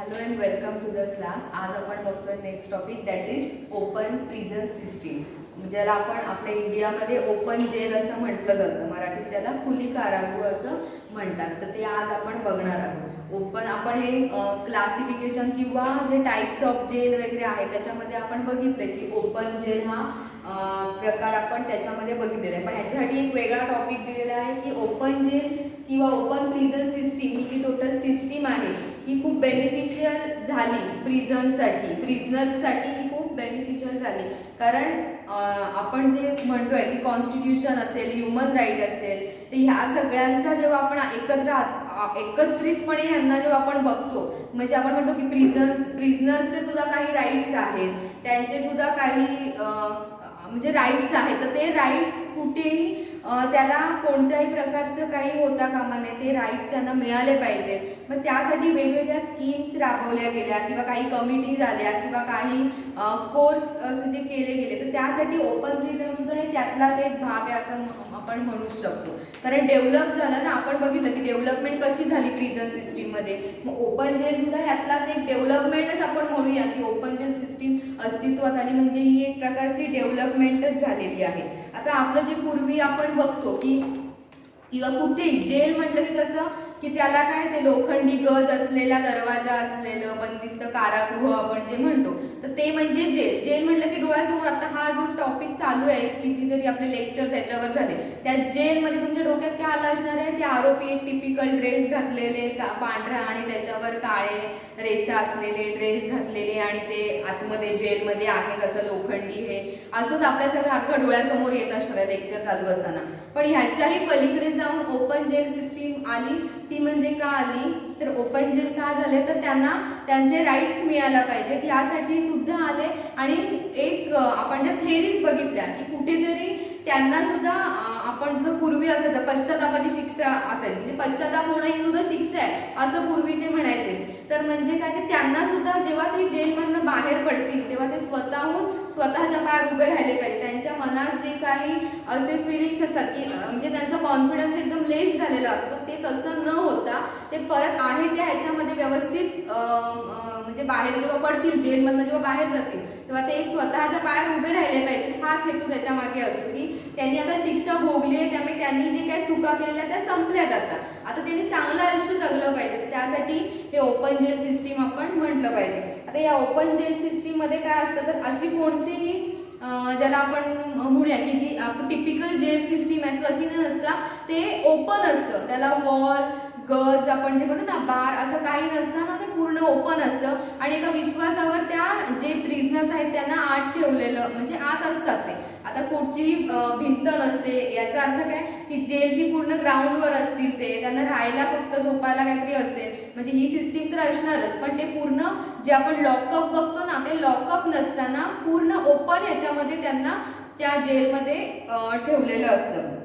Hello and welcome to the class. आज आपण बघतोय next topic that is open prison system, ज्याला आपण आपल्या इंडियामध्ये ओपन जेल असं म्हटलं जातं. मराठीत त्याला खुली कारागृह असं म्हणतात. तर ते आज आपण बघणार आहोत. ओपन आपण हे क्लासिफिकेशन किंवा जे टाईप्स ऑफ जेल वगैरे आहे त्याच्यामध्ये आपण बघितलं की ओपन जेल हा प्रकार आपण त्याच्यामध्ये बघितलेला आहे. पण ह्याच्यासाठी एक वेगळा टॉपिक दिलेला आहे की ओपन जेल किंवा ओपन प्रिझन सिस्टीम ही जी टोटल सिस्टीम आहे ही खूप बेनिफिशियल झाली प्रिझनर्ससाठी ही खूप बेनिफिशियल झाली. कारण आपण जे म्हणतोय की कॉन्स्टिट्यूशन असेल, ह्युमन राईट असेल, तर ह्या सगळ्यांचा जेव्हा आपण एकत्रितपणे यांना जेव्हा आपण बघतो, म्हणजे आपण म्हणतो की प्रिझनर्सचे सुद्धा काही राईट्स आहेत, त्यांचे सुद्धा काही म्हणजे राईट्स आहेत. तर ते राईट्स कुठेही त्याला कोणत्याही प्रकारचं काही होता कामा नये, ते राईट्स त्यांना मिळाले पाहिजे. मग त्यासाठी वेगवेगळ्या स्कीम्स राबवल्या गेल्या किंवा काही कमिटीज आल्या किंवा काही कोर्स असे जे केले गेले, तर त्यासाठी ओपन प्रिझन सुद्धा हे त्यातलाच एक भाग आहे असं आपण म्हणू शकतो. कारण डेव्हलप झालं ना, आपण बघितलं की डेव्हलपमेंट कशी झाली प्रिझन सिस्टीममध्ये. मग ओपन जेल सुद्धा यातलाच एक डेव्हलपमेंटच आपण म्हणूया की ओपन जेल सिस्टीम अस्तित्वात आली म्हणजे ही एक प्रकारची डेव्हलपमेंटच झालेली आहे. आता आपलं जे पूर्वी आपण बघतो की किंवा कुठेही जेल म्हटलं की कसं की त्याला काय ते लोखंडी गज असलेला दरवाजा असलेलं बंदिस्त कारागृह आपण जे म्हणतो, तर ते म्हणजे जेल म्हटलं की डोळ्यासमोर आता हा जो टॉपिक चालू आहे, कितीतरी आपले लेक्चर्स याच्यावर झाले, त्या जेलमध्ये तुमच्या डोक्यात काय आलं असणार आहे, ते आरोपी एक टिपिकल ड्रेस घातलेले पांढरा आणि त्याच्यावर काळे रेषा असलेले ड्रेस घातलेले आणि ते आतमध्ये जेलमध्ये आहे कसं लोखंडी हे असंच आपल्या सगळं डोळ्यासमोर येत असणार लेक्चर चालू असताना. पण ह्याच्याही पलीकडे जाऊन ओपन जेल सिस्टीम आली. ती म्हणजे का आली, तर ओपन जेल का झाले, तर त्यांना त्यांचे राईट्स मिळायला पाहिजेत यासाठी सुद्धा आले. आणि एक आपण ज्या थेरीज बघितल्या की कुठेतरी त्यांना सुद्धा आपण जर पूर्वी असायचं पश्चातापाची शिक्षा असायची, म्हणजे पश्चाताप होणं ही सुद्धा शिक्षा आहे असं पूर्वीचे म्हणायचे. तर म्हणजे काय की त्यांना सुद्धा जेव्हा ते जेलमधनं बाहेर पडतील तेव्हा ते स्वतःहून स्वतःच्या पायावर उभे राहिले पाहिजे. त्यांच्या मनात जे काही असे फिलिंग्स असतात की म्हणजे त्यांचा कॉन्फिडन्स एकदम लेस झालेला असतो, ते तसं न होता ते परत आहे त्या ह्याच्यामध्ये व्यवस्थित म्हणजे बाहेर जेव्हा पडतील जेलमधनं जेव्हा बाहेर जातील तेव्हा ते एक स्वतःच्या पायावर उभे राहिले पाहिजेत. हाच हेतू त्याच्या मागे असतो की त्यांनी आता शिक्षा भोगली आहे, त्यामुळे त्यांनी जे काही चुका केलेल्या त्या संपल्या जातात. आता त्यांनी चांगलं आयुष्य जगलं पाहिजे, त्यासाठी हे ओपन जेल सिस्टीम आपण म्हटलं पाहिजे. आता या ओपन जेल सिस्टीममध्ये काय असतं, तर अशी कोणतीही ज्याला आपण म्हणूया की जी टिपिकल जेल सिस्टीम आहे तशी नसता, ते ओपन असतं. त्याला वॉल गज आपण जे म्हणतो ना बार असं काही नसतं ना, ते पूर्ण ओपन असतं. आणि एका विश्वासावर त्या जे प्रिझनर्स आहेत त्यांना आत ठेवलेलं म्हणजे आत असतात ते. आता कुठचीही भिंत नसते, याचा अर्थ काय की जेलची पूर्ण ग्राउंडवर असतील, ते त्यांना राहायला फक्त झोपायला काहीतरी असेल, म्हणजे ही सिस्टीम तर असणारच. पण ते पूर्ण जे आपण लॉकअप बघतो ना, ते लॉकअप नसताना पूर्ण ओपन ह्याच्यामध्ये त्यांना त्या जेलमध्ये ठेवलेलं असतं.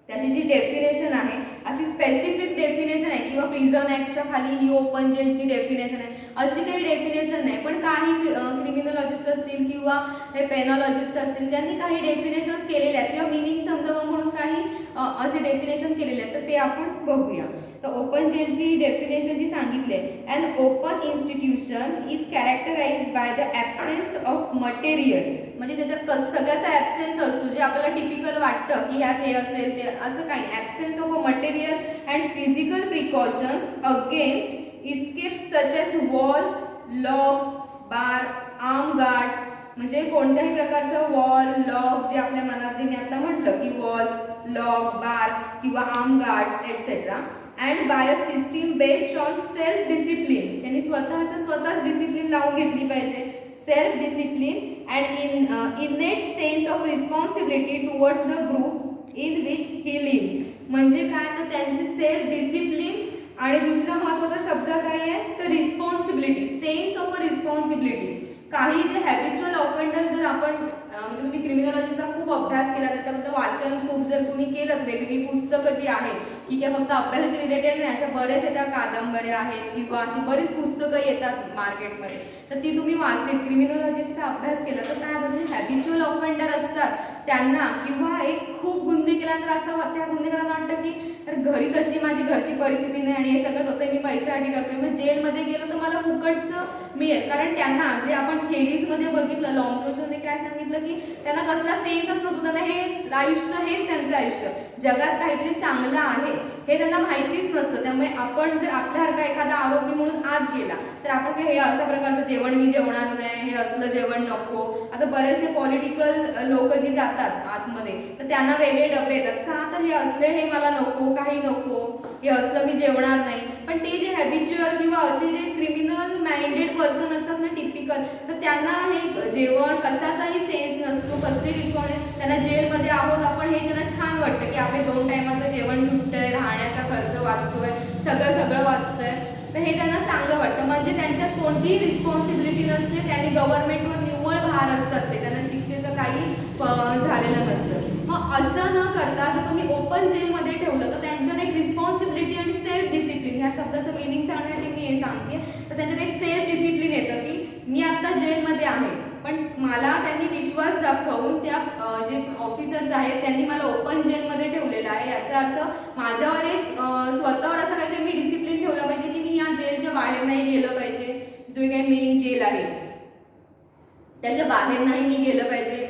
त्याची जी डेफिनेशन आहे अशी स्पेसिफिक डेफिनेशन आहे किंवा प्रिझन ॲक्टच्या खाली ही ओपन जेलची डेफिनेशन आहे अशी काही डेफिनेशन नाही. पण काही क्रिमिनॉलॉजिस्ट असतील किंवा हे पेनॉलॉजिस्ट असतील त्यांनी काही डेफिनेशन्स केलेले आहेत किंवा मिनिंग समजावं म्हणून काही असे डेफिनेशन केलेले आहेत, तर ते आपण बघूया. तर ओपन जेलची डेफिनेशन जी सांगितली आहे, an open institution is characterized by the absence of material, म्हणजे त्याच्यात सगळ्याचा ॲब्सेन्स असतो जे आपल्याला टिपिकल वाटतं की ह्यात हे असेल ते असं काही. Absence of a material and physical precautions against escapes such as walls, locks, bar, arm guards, म्हणजे कोणत्याही प्रकारचं वॉल लॉक जे आपल्या मनात जे मी आता म्हटलं की वॉल्स लॉक बार किंवा arm guards etcetera. And by a system based on self discipline, त्यांनी स्वतःच डिसिप्लिन लावून घेतली पाहिजे. Self discipline and innate sense of responsibility towards the group in which he lives, म्हणजे काय तर त्यांची सेल्फ डिसिप्लिन आणि दुसरा महत्त्वाचा शब्द काय आहे तर responsibility, sense of a responsibility. काही जे हॅबिच्युअल ऑफेंडर जर आपण म्हणजे तुम्ही क्रिमिनॉलॉजीचा खूप अभ्यास केला, त्याच्याबद्दल वाचन खूप जर तुम्ही केलं, वेगवेगळी पुस्तकं जी आहेत की काय फक्त अभ्यासाची रिलेटेड नाही, अशा बऱ्याच ह्याच्या कादंबऱ्या आहेत किंवा अशी बरीच पुस्तकं येतात मार्केटमध्ये, तर ती तुम्ही वाचलीत क्रिमिनॉलॉजीचा अभ्यास केला तर काय होतं, जे हॅबिच्युअल ऑफेंडर असतात त्यांना किंवा एक खूप गुन्हे केल्यानंतर असं त्या गुन्हेगारांना वाटतं की तर घरी तशी माझी घरची परिस्थिती नाही आणि हे सगळं तसं मी पैशासाठी करतोय, मग जेलमध्ये गेलो तर मला फुकट फुकटचं मिळेल. कारण त्यांना जे आपण थेरीजमध्ये बघितलं, लॉन्ग्लोजने काय सांगितलं की त्यांना कसला सेन्सच नसतो, त्यांना हे आयुष्य हेच त्यांचं आयुष्य, जगात काहीतरी चांगलं आहे हे त्यांना माहितीच नसतं. त्यामुळे आपण जर आपल्यासारखा एखादा आरोपी म्हणून आत गेला तर आपण काय हे अशा प्रकारचं जेवण मी जेवणार नाही, हे असलं जेवण नको. आता बरेचसे पॉलिटिकल लोक जी जातात आतमध्ये तर त्यांना वेगळे डबे येतात का, तर हे असले हे मला नको, काही नको, हे असलं मी जेवणार नाही. पण ते जे हॅबिच्युअल किंवा असे जे क्रिमिनल माइंडेड पर्सन असतात ना, टिपिकल, तर त्यांना हे जेवण कशाचाही सेन्स नसतो, कसली रिस्पॉन्स, त्यांना जेलमध्ये आहोत आपण हे त्यांना छान वाटतं की आपले 2 टायमाचं जेवण सुटतंय, राहण्याचा खर्च वाचतोय, सगळं वाचतंय, तर हे त्यांना चांगलं वाटतं. म्हणजे त्यांच्यात कोणतीही रिस्पॉन्सिबिलिटी नसते, त्यांनी गव्हर्नमेंटवर निव्वळ भार असतात, ते त्यांना शिक्षेचं काही झालेलं नसतं. मग असं न करता जर तुम्ही ओपन जेलमध्ये ठेवलं तर त्यांच्यात एक रिस्पॉन्सिबिलिटी आणि सेल्फ डिसिप्लिन, ह्या शब्दाचं मिनिंग सांगण्यासाठी मी हे सांगते, तर त्यांच्यात एक सेल्फ डिसिप्लिन येतं की मी आता जेलमध्ये आहे पण मला त्यांनी विश्वास दाखवून त्या जे ऑफिसर्स आहेत त्यांनी मला ओपन जेलमध्ये ठेवलेलं आहे, याचा अर्थ माझ्यावर एक स्वतःवर असं काहीतरी मी डिसिप्लिन ठेवला पाहिजे की मी या जेलच्या बाहेर नाही गेलं पाहिजे, जो काही मेन जेल आहे त्याच्या बाहेर नाही मी गेलं पाहिजे,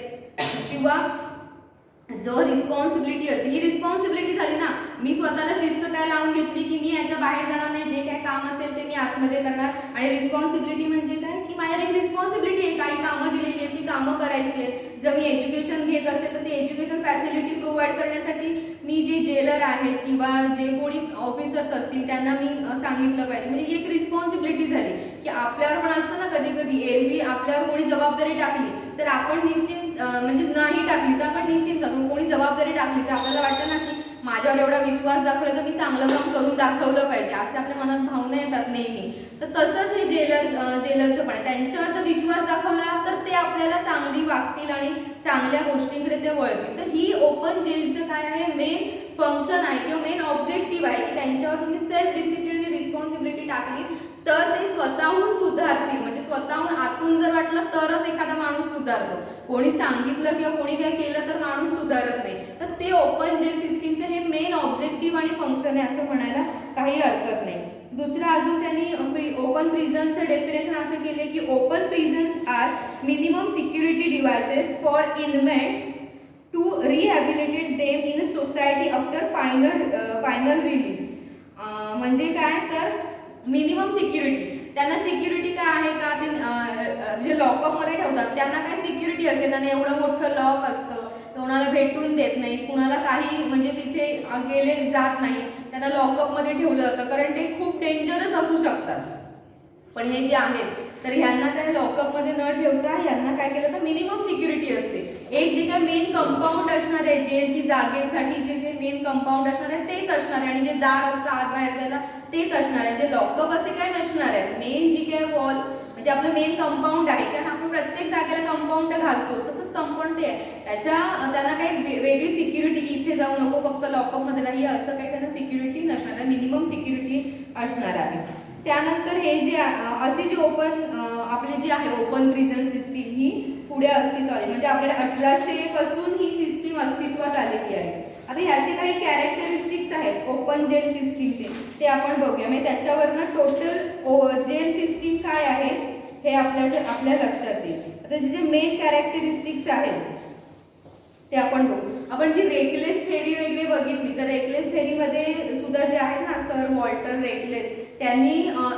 किंवा जो रिस्पॉन्सिबिलिटी असते ही रिस्पॉन्सिबिलिटी झाली ना, मी स्वतःला शिस्त काय लावून घेतली की मी याच्या बाहेर जाणार नाही, जे काय काम असेल ते मी आतमध्ये करणार. आणि रिस्पॉन्सिबिलिटी म्हणजे काय की माझ्यावर एक रिस्पॉन्सिबिलिटी आहे, काही कामं दिलेली आहेत ती कामं करायची आहेत. जर मी एज्युकेशन घेत असेल तर ते एज्युकेशन फॅसिलिटी प्रोव्हाइड करण्यासाठी मी जे जेलर आहेत किंवा जे कोणी ऑफिसर्स असतील त्यांना मी सांगितलं पाहिजे. म्हणजे ही एक रिस्पॉन्सिबिलिटी झाली की आपल्यावर पण असतं ना कधी कधी, एरवी आपल्यावर कोणी जबाबदारी टाकली तर आपण निश्चित म्हणजे नाही टाकली तर आपण निश्चित करून, कोणी जबाबदारी टाकली तर आपल्याला वाटतं ना की माझ्यावर एवढा विश्वास दाखवला तर मी चांगलं काम करून दाखवलं पाहिजे, असं आपल्या मनात भावना येतात नेहमी. तर तसंच हे जेलरचं पण त्यांच्यावर जर विश्वास दाखवला तर ते आपल्याला चांगली वागतील आणि चांगल्या गोष्टींकडे ते वळतील. तर ही ओपन जेलचं काय आहे, मेन फंक्शन आहे किंवा मेन ऑब्जेक्टिव्ह आहे की त्यांच्यावर तुम्ही सेल्फ डिसिप्लिन आणि रिस्पॉन्सिबिलिटी टाकली तर ते स्वतःहून सुधारतील. म्हणजे स्वतःहून आतून जर वाटलं तरच एखादा माणूस सुधारतो, कोणी सांगितलं किंवा कोणी काय केलं तर माणूस सुधारत नाही. तर ते ओपन जेल सिस्टीमचं हे मेन ऑब्जेक्टिव्ह आणि फंक्शन आहे असं म्हणायला काही हरकत नाही. दुसरं अजून त्यांनी ओपन प्रिझनचं डेफिनेशन असं केले की open prisons are minimum security devices for inmates to rehabilitate them in a society after final release. म्हणजे काय तर मिनिमम सिक्युरिटी, त्यांना सिक्युरिटी काय आहे का, ते जे लॉकअपमध्ये ठेवतात त्यांना काय सिक्युरिटी असते, त्यांना एवढं मोठं लॉक असतं, कोणाला भेटून देत नाही, कुणाला काही म्हणजे तिथे गेले जात नाही, त्यांना लॉकअपमध्ये ठेवलं जातं कारण ते खूप डेंजरस असू शकतात. पण हे जे आहेत तर ह्यांना काय लॉकअपमध्ये न ठेवता ह्यांना काय केलं तर मिनिमम सिक्युरिटी असते. एक जे काय मेन कंपाऊंड असणार आहे जेलची जागेसाठी, जे मेन कंपाऊंड असणार आहे तेच असणार आहे, आणि जे दार असतं आत बाहेर जायला तेच असणार आहे. जे लॉकअप असे काय नसणार आहे, मेन जी काय वॉल म्हणजे आपलं मेन कंपाऊंड आहे, कारण आपण प्रत्येक जागेला कंपाऊंड घालतो तसंच कंपाऊंड ते आहे, त्यांना काही वेगळी सिक्युरिटी की इथे जाऊ नको फक्त लॉकअपमध्ये राही असं काही त्यांना सिक्युरिटी नसणार आहे, मिनिमम सिक्युरिटी असणार आहे. त्यानंतर हे जे अशी जी आपली जी आहे ओपन प्रिझन सिस्टीम ही पुढे अस्तित्वात आली, म्हणजे आपल्याला 1800 पासून ही सिस्टीम अस्तित्वात आलेली आहे. आता ह्याचे काही कॅरेक्टरिस्टिक्स आहेत ओपन जेल सिस्टीमचे, ते आपण बघूया. म्हणजे त्याच्यावरनं टोटल जेल सिस्टीम काय आहे हे आपल्या लक्षात येईल. आता जे मेन कॅरेक्टरिस्टिक्स आहेत ते आपण बघू. आपण जी रेकलेस थेरी वगैरे बघितली तर रेकलेस थेरीमध्ये सुद्धा जे आहेत ना सर वॉल्टर रेकलेस, त्यांनी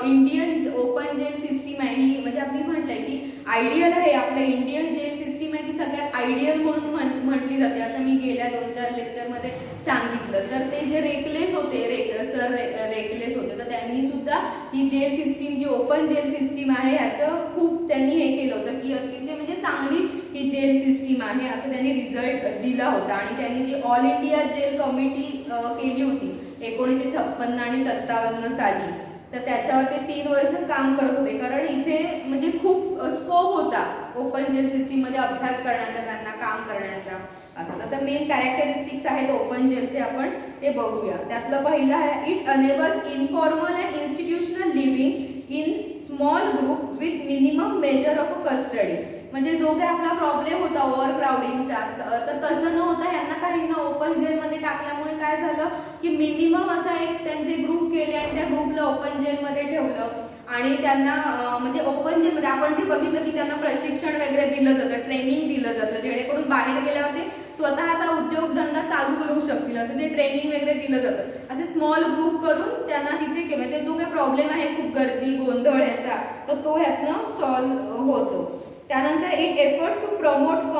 इंडियन ओपन जेल सिस्टीम आहे ही, म्हणजे आपण म्हटलंय की आयडियल आहे आपलं इंडियन जेल सिस्टीम आहे की सगळ्यात आयडियल म्हणून म्हटली जाते, असं मी गेल्या 2-4 लेक्चरमध्ये सांगितलं. तर ते जे रेकलेस होते सर रेकलेस होते तर त्यांनी सुद्धा ही जेल सिस्टीम जी ओपन जेल सिस्टीम आहे ह्याचं खूप त्यांनी हे केलं होतं की अतिशय म्हणजे चांगली ही जेल सिस्टीम आहे असं त्यांनी रिझल्ट दिला होता. आणि त्यांनी जी ऑल इंडिया जेल कमिटी केली होती 1956 आणि 57 साली, तर त्याच्यावर ते 3 वर्ष काम करत होते, कारण इथे म्हणजे खूप स्कोप होता ओपन जेल सिस्टीममध्ये अभ्यास करण्याचा, त्यांना काम करण्याचा असं. तर मेन कॅरेक्टरिस्टिक्स आहेत ओपन जेलचे आपण ते बघूया. त्यातलं पहिलं आहे it enables informal and institutional living in small group with minimum measure of custody. म्हणजे जो काही आपला प्रॉब्लेम होता ओव्हर क्राउडिंगचा तर तसं न होता ह्यांना काहींना ओपन जेलमध्ये टाकल्यामुळे काय झालं की मिनिमम असा एक त्यांचे ग्रुप केले आणि त्या ग्रुपला ओपन जेलमध्ये ठेवलं. आणि त्यांना म्हणजे ओपन जेलमध्ये आपण जे बघितलं की त्यांना प्रशिक्षण वगैरे दिलं जातं, ट्रेनिंग दिलं जातं, जेणेकरून बाहेर गेल्यावर ते स्वतःचा उद्योगधंदा चालू करू शकतील असं जे ट्रेनिंग वगैरे दिलं जातं. असे स्मॉल ग्रुप करून त्यांना तिथे म्हणजे जो काही प्रॉब्लेम आहे खूप गर्दी गोंधळ ह्याचा, तर तो ह्यातनं सॉल्व्ह होतो. त्यानंतर it efforts to promote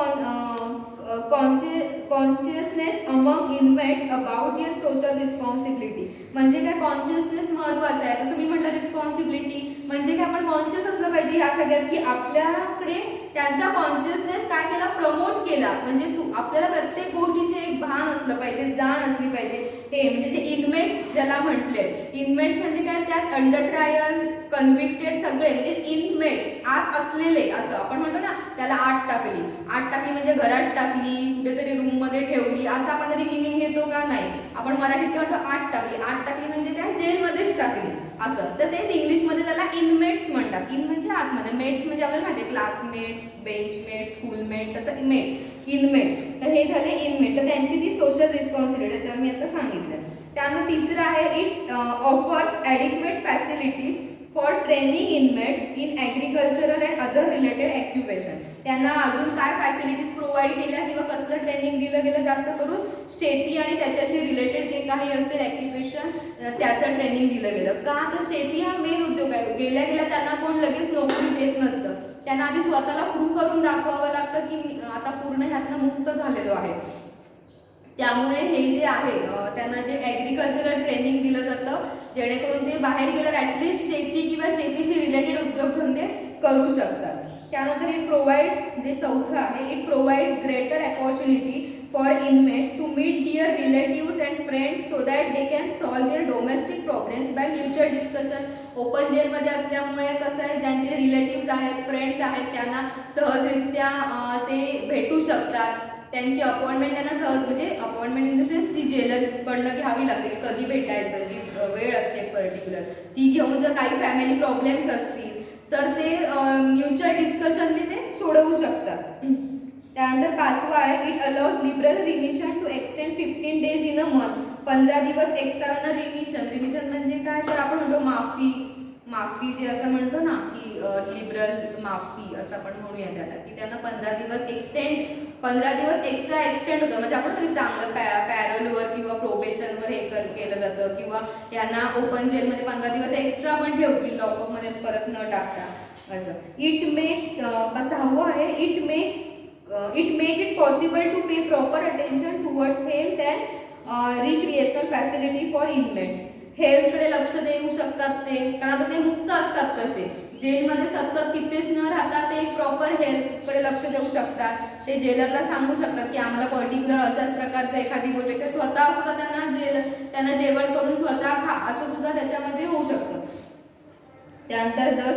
consciousness among inmates about their social responsibility. म्हणजे काय कॉन्शियसनेस महत्त्वाचं आहे. तसं मी म्हटलं रिस्पॉन्सिबिलिटी म्हणजे काय आपण कॉन्शियस असलं पाहिजे ह्या सगळ्यात की आपल्याकडे त्यांचा कॉन्शियसनेस काय केला, प्रमोट केला. म्हणजे आपल्याला प्रत्येक गोष्टीचे एक भान असलं पाहिजे, जाण असली पाहिजे. हे म्हणजे जे इनमेट्स ज्याला म्हटले, इनमेट्स म्हणजे काय, त्यात अंडर ट्रायल कन्व्हिक्टेड सगळे म्हणजे इनमेट्स आत असलेले, असं आपण म्हणतो ना त्याला आत टाकली. आत टाकली म्हणजे घरात टाकली, कुठेतरी रूम मध्ये ठेवली, असं आपण कधी मिनिंग घेतो का, नाही. आपण मराठीत काय म्हणतो, आत टाकली. आत टाकली म्हणजे काय, जेलमध्येच टाकली असं. तर तेच इंग्लिशमध्ये त्याला इनमेट्स म्हणतात. इन म्हणजे आतमध्ये, मेट्स म्हणजे आपल्याला माहिती आहे क्लासमेट, बेंचमेट, स्कूलमेट, तसं मेट, इनमेट. तर हे झाले इनमेट. तर त्यांची ती सोशल रिस्पॉन्सिबिलिटी त्याच्यावर मी आता सांगितलं. त्यानंतर तिसरं आहे it offers adequate facilities for training inmates in agricultural and other related occupation. त्यांना अजून काय फॅसिलिटीज प्रोव्हाइड केल्या किंवा कसलं ट्रेनिंग दिलं गेलं, जास्त करून शेती आणि त्याच्याशी रिलेटेड जे काही असेल ॲक्युपेशन त्याचं ट्रेनिंग दिलं गेलं. का, तर शेती हा मेन उद्योग आहे. गेल्या गेल्या त्यांना कोण लगेच नोकरी देत नसतं. त्यांना आधी स्वतःला प्रूव्ह करून दाखवावं लागतं की मी आता पूर्ण ह्यातनं मुक्त झालेलो आहे. त्यामुळे हे जे आहे त्यांना जे ॲग्रिकल्चरल ट्रेनिंग दिलं जातं, जेणेकरून ते बाहेर गेल्यावर ॲटलिस्ट शेती किंवा शेतीशी रिलेटेड उद्योगधंदे करू शकतात. त्यानंतर इट प्रोव्हाइड्स, जे चौथं आहे, it provides greater opportunity for inmate to meet dear relatives and friends so that they can solve their domestic problems by mutual discussion. Open जेलमध्ये असल्यामुळे कसं आहे, ज्यांचे रिलेटिव्स आहेत, फ्रेंड्स आहेत, त्यांना सहजरित्या ते भेटू शकतात. त्यांची अपॉइंटमेंट त्यांना सहज, म्हणजे अपॉइंटमेंट इन द सेन्स ती जेलरकडनं घ्यावी लागते, कधी भेटायचं, जी वेळ असते पर्टिक्युलर ती घेऊन. जर काही फॅमिली प्रॉब्लेम्स असतील तर ते म्युच्युअल डिस्कशनने ते सोडवू शकतात. त्यानंतर पाचवा आहे it allows liberal remission to extend 15 days in a month. 15 दिवस एक्स्ट्रा रिमिशन. रिमिशन म्हणजे काय, तर आपण म्हणतो माफी, माफी जे असं म्हणतो ना की लिबरल माफी असं आपण म्हणूया त्याला, की त्यांना 15 दिवस एक्सटेंड, 15 दिवस एक्स्ट्रा एक्सटेंड होतं. म्हणजे आपण काही चांगलं पॅरोलवर किंवा प्रोबेशनवर हे केलं जातं, किंवा यांना ओपन जेलमध्ये 15 दिवस एक्स्ट्रा पण ठेवतील लॉकअपमध्ये परत न टाकता असं. इट मेक, सहावं आहे it make it possible to pay proper attention towards health and recreational facility for inmates. हेल्थकडे लक्ष देऊ शकतात ते, कारण आता ते मुक्त असतात तसे. जेलमध्ये सतत तिथेच न राहता ते प्रॉपर हेल्थकडे लक्ष देऊ शकतात. ते जेलरला सांगू शकतात की आम्हाला पर्टिक्युलर अशाच प्रकारचं एखादी गोष्ट, तर स्वतः सुद्धा त्यांना जेवण करून स्वतः खा, असं सुद्धा त्याच्यामध्ये होऊ शकतं. त्यानंतर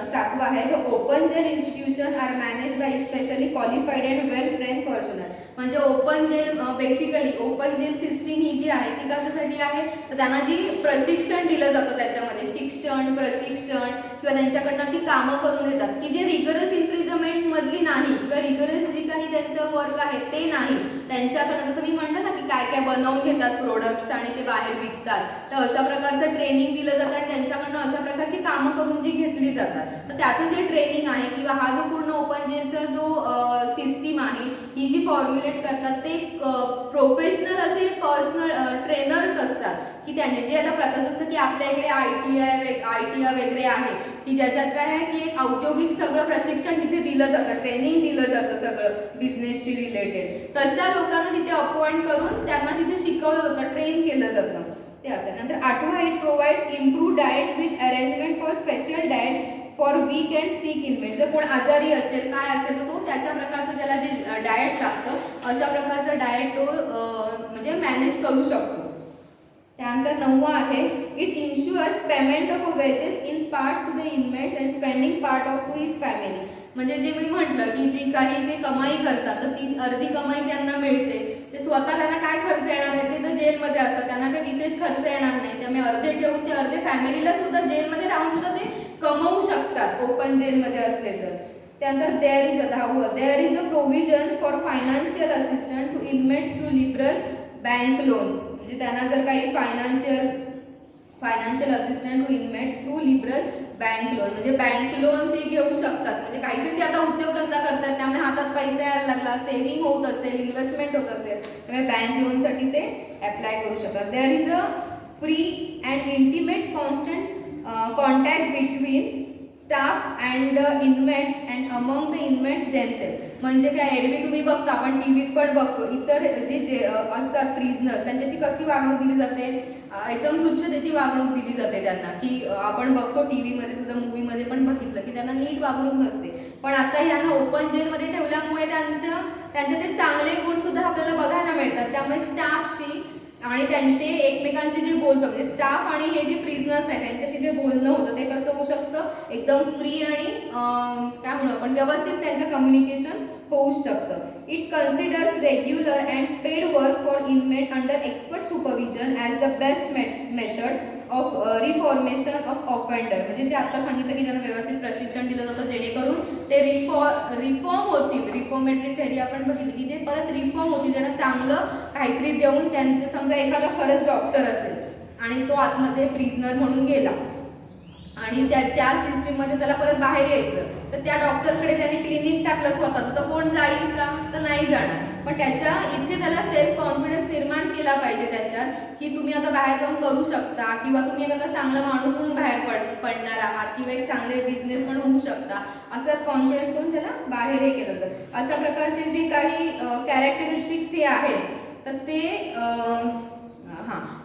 सातवा आहे the open jail institution are manage by specially qualified and well train personal. म्हणजे open jail, basically open jail system ही जी आहे ती कशासाठी आहे, तर त्यांना जी प्रशिक्षण दिलं जातं त्याच्यामध्ये शिक्षण, प्रशिक्षण किंवा त्यांच्याकडनं अशी कामं करून घेतात की जे रिगरस इम्प्रिझनमेंट मधली नाही किंवा रिगरस जी काही त्यांचं वर्क आहे ते नाही. त्यांच्याकडनं जसं मी म्हणलं ना की काय काय बनवून घेतात प्रोडक्ट्स आणि ते बाहेर विकतात, तर अशा प्रकारचं ट्रेनिंग दिलं जातं आणि त्यांच्याकडनं अशा प्रकारची कामं करून जी घेतली जातात. तर त्याचं जे ट्रेनिंग आहे किंवा हा जो पूर्ण ओपन जेलचा जो सिस्टीम आहे, ही जी फॉर्म्युलेट करतात ते प्रोफेशनल असे पर्सनल ट्रेनर्स असतात की त्यांचे जे आता प्रकार, जसं की आपल्या इकडे ITI वगैरे आहे की ज्याच्यात काय आहे की एक औद्योगिक सगळं प्रशिक्षण तिथे दिलं जातं, ट्रेनिंग दिलं जातं सगळं बिझनेसशी रिलेटेड. तशा लोकांना तिथे अपॉइंट करून त्यांना तिथे शिकवलं जातं, ट्रेन केलं जातं ते असं. नंतर आठवा it provides improve diet with arrangement for special diet for weak and sick inmate. जर कोण आजारी असेल काय असेल तर तो त्याच्या प्रकारचं त्याला जे डाएट लागतं अशा प्रकारचं डाएट तो म्हणजे मॅनेज करू शकतो. त्यानंतर नववा आहे it ensures payment of wages in part to the inmates and spending part of to his family. म्हणजे जे मी म्हटलं की जी काही ते कमाई करतात तर ती अर्धी कमाई त्यांना मिळते. ते स्वतः त्यांना काय खर्च येणार आहे, ते तर जेलमध्ये असतात, त्यांना काही विशेष खर्च येणार नाही. त्यामुळे अर्धे ठेवून ते अर्धे फॅमिलीला सुद्धा जेलमध्ये राहून सुद्धा ते कमवू शकतात ओपन जेलमध्ये असले तर. त्यानंतर there is a provision for financial assistant to inmates through liberal bank loans. म्हणजे त्यांना जर काही financial assistant to inmate through liberal bank loan, म्हणजे बँक लोन ते घेऊ शकतात. म्हणजे काहीतरी ते आता उद्योगधंदा करतात, त्यामुळे हातात पैसा यायला लागला, सेव्हिंग होत असेल, इन्व्हेस्टमेंट होत असेल, त्यामुळे बँक लोनसाठी ते अप्लाय करू शकतात. There is a free and intimate constant contact between staff and inmates and among the inmates themself. म्हणजे काय, एरवी तुम्ही बघता, आपण टीव्हीत पण बघतो, इतर जे असतात प्रिझनर्स त्यांच्याशी कशी वागणूक दिली जाते, एकदम तुच्छतेची वागणूक दिली जाते त्यांना, की आपण बघतो टीव्हीमध्ये सुद्धा, मूवीमध्ये पण बघितलं की त्यांना नीट वागणूक नसते. पण आता ह्यांना ओपन जेलमध्ये ठेवल्यामुळे त्यांचे ते चांगले गुण सुद्धा आपल्याला बघायला मिळतात. त्यामुळे स्टाफशी आणि ते एकमेकांशी जे बोलतं, म्हणजे स्टाफ आणि हे जे प्रिझनर्स आहेत त्यांच्याशी जे बोलणं होतं ते कसं होऊ शकतं, एकदम फ्री आणि काय म्हणू आपण, व्यवस्थित त्यांचं कम्युनिकेशन होऊ शकतं. It considers regular and paid work for inmate under expert supervision as the best method of reformation of offender. म्हणजे जे आता सांगितलं की ज्यांना व्यवस्थित प्रशिक्षण दिलं जातं जेणेकरून ते रिफॉर्म होतील. रिफॉर्मेटरी थेअरी आपण बघितली की जे परत रिफॉर्म होतील, त्यांना चांगलं काहीतरी देऊन, त्यांचं समजा एखादा खरंच डॉक्टर असेल आणि तो आतमध्ये प्रिझनर म्हणून गेला आणि त्या सिस्टीममध्ये त्याला परत बाहेर यायचं, तर त्या डॉक्टरकडे त्याने क्लिनिक टाकलं स्वतःचं, तर कोण जाईल का, तर नाही जाणार. पण त्याच्या इथे त्याला सेल्फ कॉन्फिडन्स निर्माण केला पाहिजे त्याच्यात, की तुम्ही आता बाहेर जाऊन करू शकता, किंवा तुम्ही एखादा चांगला माणूस म्हणून बाहेर पडणार आहात, किंवा एक चांगले बिझनेस पण होऊ शकता, असं कॉन्फिडन्स करून त्याला बाहेर हे केलं जातं. अशा प्रकारचे जे काही कॅरेक्टरिस्टिक्स हे आहेत, तर ते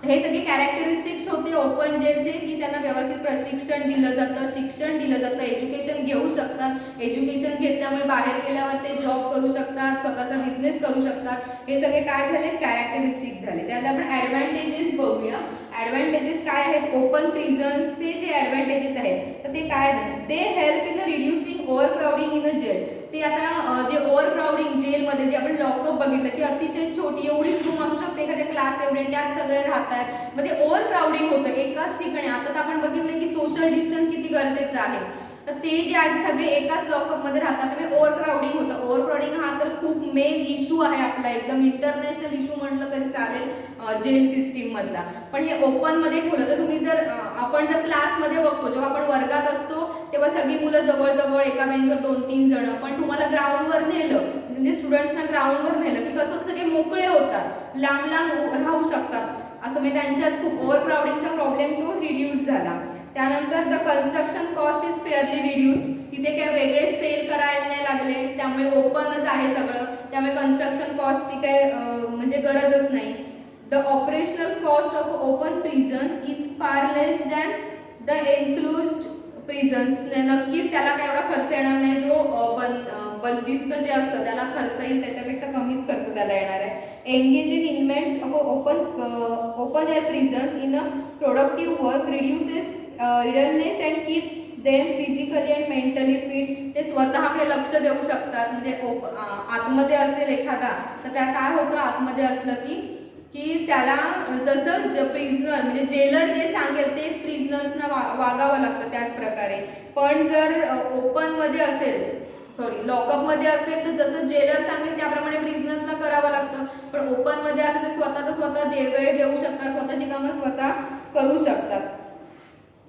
हे सगळे कॅरेक्टरिस्टिक्स होते ओपन जेलचे, की त्यांना व्यवस्थित प्रशिक्षण दिलं जातं, शिक्षण दिलं जातं, एज्युकेशन घेऊ शकतात. एज्युकेशन घेतल्यामुळे बाहेर गेल्यावर ते जॉब करू शकतात, स्वतःचा बिझनेस करू शकतात. हे सगळे काय झाले, कॅरेक्टरिस्टिक्स झाले. त्यात आपण ॲडव्हान्टेजेस बघूया. ॲडव्हान्टेजेस काय आहेत, ओपन प्रिझन्सचे जे ॲडव्हान्टेजेस आहेत तर ते काय आहेत, ते help in reducing over crowding in a jail. ते आता जे ओव्हर क्राउडिंग जेलमध्ये जे आपण लॉकअप बघितलं की अतिशय छोटी एवढीच रूम असू शकते, एखाद्या क्लास एवढे, त्यात सगळे राहतात, मग ते ओव्हर क्राउडिंग होतं एकाच ठिकाणी. आता तर आपण बघितलं की सोशल डिस्टन्स किती गरजेचं आहे, तर ते जे आहेत सगळे एकाच लॉकअपमध्ये राहतात, त्यामुळे ओव्हर क्राउडिंग होतं. ओव्हर क्राउडिंग हा तर खूप मेन इश्यू आहे आपला, एकदम इंटरनॅशनल इश्यू म्हटलं तरी चालेल जेल सिस्टीममधला. पण हे ओपनमध्ये ठेवलं तर तुम्ही जर आपण जर क्लासमध्ये बघतो, जेव्हा आपण वर्गात असतो तेव्हा सगळी मुलं जवळजवळ एका बेंचवर 2-3 जण, पण तुम्हाला ग्राउंडवर नेलं, म्हणजे स्टुडंट्सना ग्राउंडवर नेलं की कसं सगळे मोकळे होतात, लांब लांब राहू शकतात, असं म्हणजे त्यांच्यात खूप ओव्हर क्राउडिंगचा प्रॉब्लेम तो रिड्यूस झाला. त्यानंतर the construction cost is fairly reduce. तिथे काय वेगळे सेल करायला नाही लागले, त्यामुळे ओपनच आहे सगळं, त्यामुळे कन्स्ट्रक्शन कॉस्टची काय म्हणजे गरजच नाही. The operational cost of open prisons is far less than the enclosed prisons. नक्कीच त्याला काय एवढा खर्च येणार नाही, जो बंदिस्त जे असतं त्याला खर्च येईल त्याच्यापेक्षा कमीच खर्च त्याला येणार आहे. Engaging inmates of open air prisons in a productive work reduces idleness and keeps them physically and mentally fit. ते स्वतःकडे लक्ष देऊ शकतात. म्हणजे आतमध्ये असेल एखादा तर त्या काय होतं, आतमध्ये असलं की त्याला जसं प्रिझनर म्हणजे जेलर जे सांगेल तेच प्रिझनर्सना वागावं लागतं त्याच प्रकारे. पण जर ओपनमध्ये असेल, सॉरी लॉकअपमध्ये असेल तर जसं जेलर सांगेल त्याप्रमाणे प्रिझनर्सला करावं लागतं. पण ओपनमध्ये असेल तर स्वतःचा स्वतः वेळ देऊ शकतात, स्वतःची कामं स्वतः करू शकतात.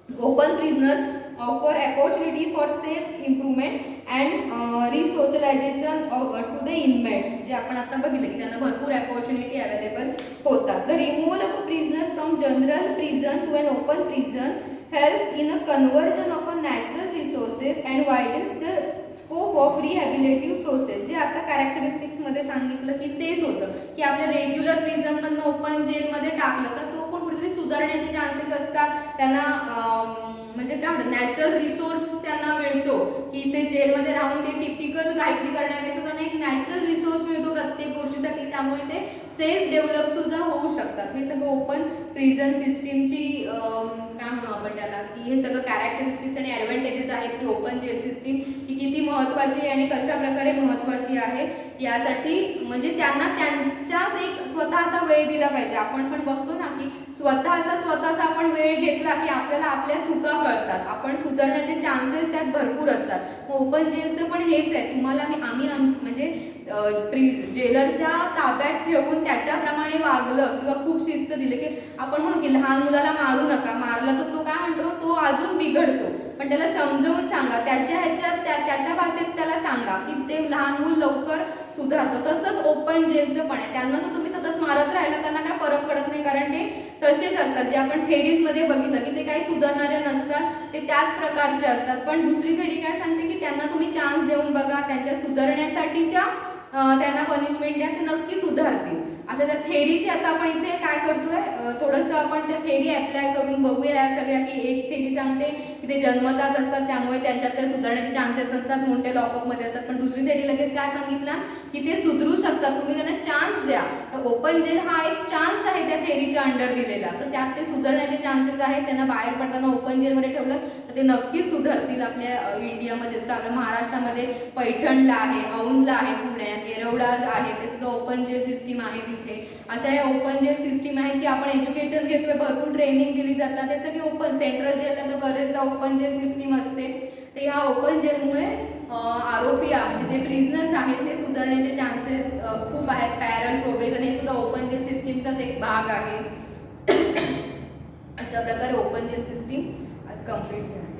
Open prisoners offer opportunity for safe improvement and resocialization to the inmates. जे आपण आता बघितलं की त्यांना भरपूर अपॉर्च्युनिटी अवेलेबल होतात. The removal of prisoners from general prison to an open prison helps in a conversion of a natural resources and widens the scope of rehabilitative process. जे आता कॅरेक्टरिस्टिक्समध्ये सांगितलं की तेच होतं की आपल्या रेग्युलर प्रिझनमधनं ओपन जेलमध्ये टाकलं तर तो पण कुठेतरी सुधारण्याचे चान्सेस असतात. त्यांना म्हणजे काय म्हणतात, नॅचरल रिसोर्स त्यांना मिळतो की ते जेलमध्ये राहून ते टिपिकल काहीतरी करण्यापेक्षा त्यांना एक नॅचरल रिसोर्स मिळतो प्रत्येक गोष्टीसाठी, त्यामुळे ते सेल्फ डेव्हलप सुद्धा होऊ शकतात. हे सगळं ओपन प्रिझन सिस्टीमची काय म्हणू आपण त्याला, की हे सगळं कॅरेक्टरिस्टिक्स आणि ॲडव्हान्टेजेस आहेत की ओपन जेल सिस्टीम ही किती महत्त्वाची आहे आणि कशा प्रकारे महत्त्वाची आहे यासाठी. म्हणजे त्यांना त्यांचाच एक स्वतःचा वेळ दिला पाहिजे. आपण पण बघतो ना की स्वतःचा आपण वेळ घेतला की आपल्याला आपल्या चुका कळतात, आपण सुधारण्याचे चान्सेस त्यात भरपूर असतात. ओपन जेलचं पण हेच आहे, तुम्हाला आम्ही म्हणजे जेलरच्या ताब्यात ठेवून त्याच्याप्रमाणे वागलं किंवा खूप शिस्त दिली की आपण म्हणू की लहान मुलाला मारू नका, मारलं तर तो काय म्हणतो, तो अजून बिघडतो. पण त्याला समजावून सांगा, त्याच्या ह्याच्यात त्याच्या भाषेत त्याला सांगा की ते लहान मूल लवकर सुधारतं. तसंच ओपन जेलचं पण आहे, त्यांना जर तुम्ही सतत मारत राहिला त्यांना काय फरक पडत नाही, कारण ते तसेच असतात. जे आपण थेरीजमध्ये बघितलं की ते काही सुधारणारे नसतात, ते त्याच प्रकारचे असतात. पण दुसरी थेरी काय सांगते की त्यांना तुम्ही चान्स देऊन बघा, त्यांच्या सुधारण्यासाठीच्या त्यांना पनिशमेंट द्या, ते नक्की सुधारतील. अशा त्या थेरीचे आता आपण इथे काय करतोय, थोडंसं आपण त्या थेरी अप्लाय करून बघूया या सगळ्या. की एक थेरी सांगते की ते जन्मताच असतात, त्यामुळे त्यांच्यात काही सुधारण्याचे चान्सेस नसतात, मोठे लॉकअपमध्ये असतात. पण दुसरी थेरी लगेच काय सांगितलं की ते सुधरू शकतात, तुम्ही त्यांना चान्स द्या. तर ओपन जेल हा एक चान्स आहे त्या थेरीच्या अंडर दिलेला, तर त्यात ते सुधारण्याचे चान्सेस आहेत. त्यांना बाहेर पडताना ओपन जेलमध्ये ठेवलं तर ते नक्की सुधारतील. आपल्या इंडियामध्ये जसं आपल्या महाराष्ट्रामध्ये पैठणला आहे, औंधला आहे, पुण्यात येरवडा आहे, ते सुद्धा ओपन जेल सिस्टीम आहे तिथे. अशा या ओपन जेल सिस्टीम आहेत की आपण एज्युकेशन घेतोय, भरपूर ट्रेनिंग दिली जातात, ते सगळे ओपन. सेंट्रल जेलला तर बरेचदा ओपन जेल सिस्टीम असते. तर ह्या ओपन जेलमुळे आरोपी म्हणजे जे प्रिझनर्स आहेत ते सुधारण्याचे चान्सेस खूप आहेत. पॅरल प्रोबेशन हे सुद्धा ओपन जेल सिस्टीमचाच एक भाग आहे. अशा प्रकारे ओपन जेल सिस्टीम आज कंप्लीट झाली.